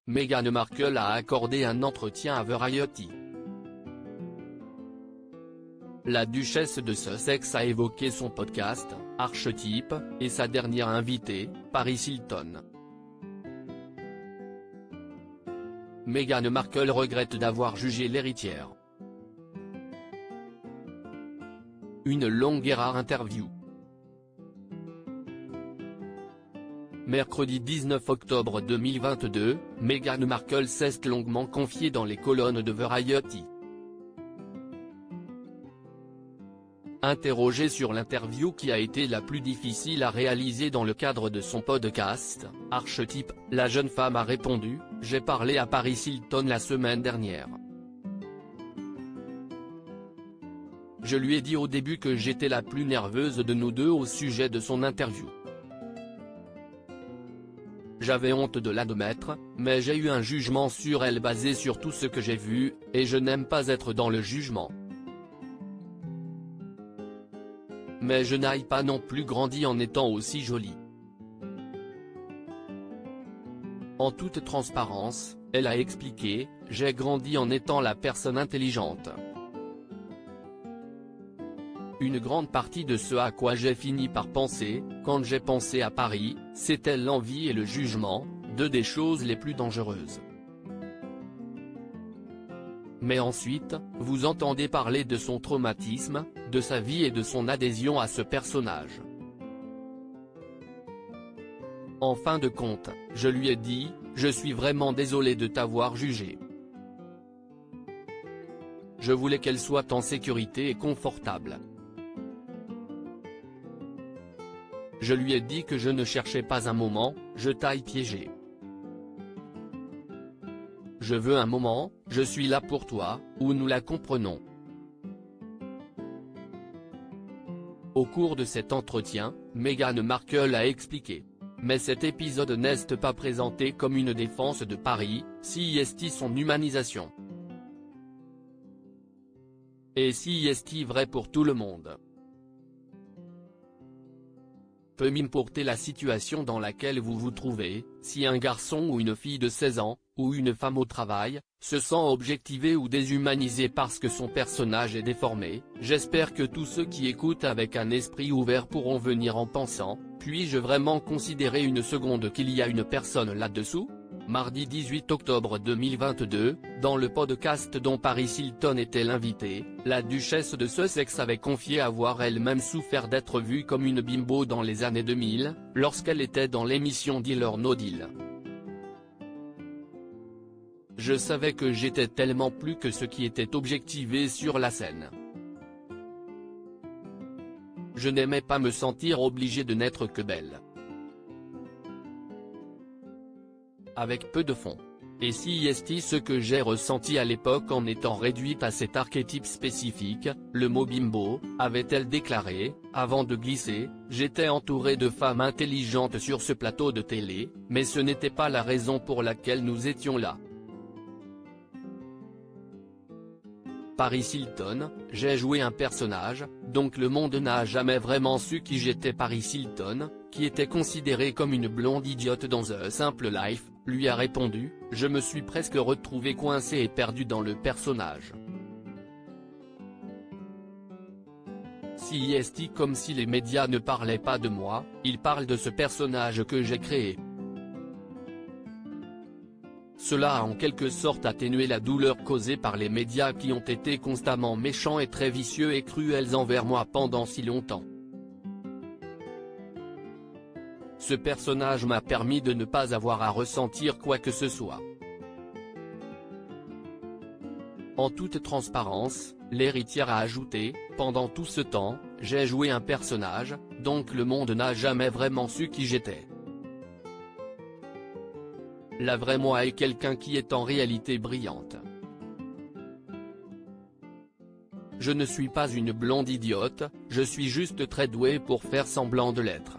Meghan Markle a accordé un entretien à Variety. La duchesse de Sussex a évoqué son podcast, Archetype, et sa dernière invitée, Paris Hilton. Meghan Markle regrette d'avoir jugé l'héritière. Une longue et rare interview. Mercredi 19 octobre 2022, Meghan Markle s'est longuement confiée dans les colonnes de Variety. Interrogée sur l'interview qui a été la plus difficile à réaliser dans le cadre de son podcast, Archetype, la jeune femme a répondu « J'ai parlé à Paris Hilton la semaine dernière. Je lui ai dit au début que j'étais la plus nerveuse de nous deux au sujet de son interview. J'avais honte de l'admettre, mais j'ai eu un jugement sur elle basé sur tout ce que j'ai vu, et je n'aime pas être dans le jugement. Mais je n'ai pas non plus grandi en étant aussi jolie. En toute transparence, elle a expliqué, j'ai grandi en étant la personne intelligente. Une grande partie de ce à quoi j'ai fini par penser, quand j'ai pensé à Paris, c'était l'envie et le jugement, deux des choses les plus dangereuses. Mais ensuite, vous entendez parler de son traumatisme, de sa vie et de son adhésion à ce personnage. En fin de compte, je lui ai dit, je suis vraiment désolé de t'avoir jugé. Je voulais qu'elle soit en sécurité et confortable. Je lui ai dit que je ne cherchais pas un moment, je t'ai piégé. Je veux un moment, je suis là pour toi, où nous la comprenons. Au cours de cet entretien, Meghan Markle a expliqué. Mais cet épisode n'est pas présenté comme une défense de Paris, si est son humanisation. Et si est vrai pour tout le monde. Peu m'importer la situation dans laquelle vous vous trouvez, si un garçon ou une fille de 16 ans, ou une femme au travail, se sent objectivé ou déshumanisé parce que son personnage est déformé, j'espère que tous ceux qui écoutent avec un esprit ouvert pourront venir en pensant, puis-je vraiment considérer une seconde qu'il y a une personne là-dessous ? Mardi 18 octobre 2022, dans le podcast dont Paris Hilton était l'invité, la duchesse de Sussex avait confié avoir elle-même souffert d'être vue comme une bimbo dans les années 2000, lorsqu'elle était dans l'émission Deal or No Deal. Je savais que j'étais tellement plus que ce qui était objectivé sur la scène. Je n'aimais pas me sentir obligée de n'être que belle. Avec peu de fond. Et si est ce que j'ai ressenti à l'époque en étant réduite à cet archétype spécifique, le mot bimbo, avait-elle déclaré, avant de glisser, j'étais entourée de femmes intelligentes sur ce plateau de télé, mais ce n'était pas la raison pour laquelle nous étions là. Paris Hilton, j'ai joué un personnage, donc le monde n'a jamais vraiment su qui j'étais. Paris Hilton, qui était considérée comme une blonde idiote dans A Simple Life, lui a répondu, je me suis presque retrouvée coincée et perdue dans le personnage. Si est comme si les médias ne parlaient pas de moi, ils parlent de ce personnage que j'ai créé. Cela a en quelque sorte atténué la douleur causée par les médias qui ont été constamment méchants et très vicieux et cruels envers moi pendant si longtemps. Ce personnage m'a permis de ne pas avoir à ressentir quoi que ce soit. En toute transparence, l'héritière a ajouté, pendant tout ce temps, j'ai joué un personnage, donc le monde n'a jamais vraiment su qui j'étais. La vraie moi est quelqu'un qui est en réalité brillante. Je ne suis pas une blonde idiote, je suis juste très douée pour faire semblant de l'être.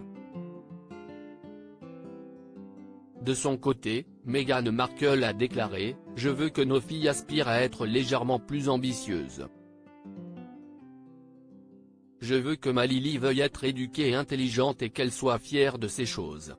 De son côté, Meghan Markle a déclaré « Je veux que nos filles aspirent à être légèrement plus ambitieuses. Je veux que ma Lily veuille être éduquée et intelligente et qu'elle soit fière de ces choses.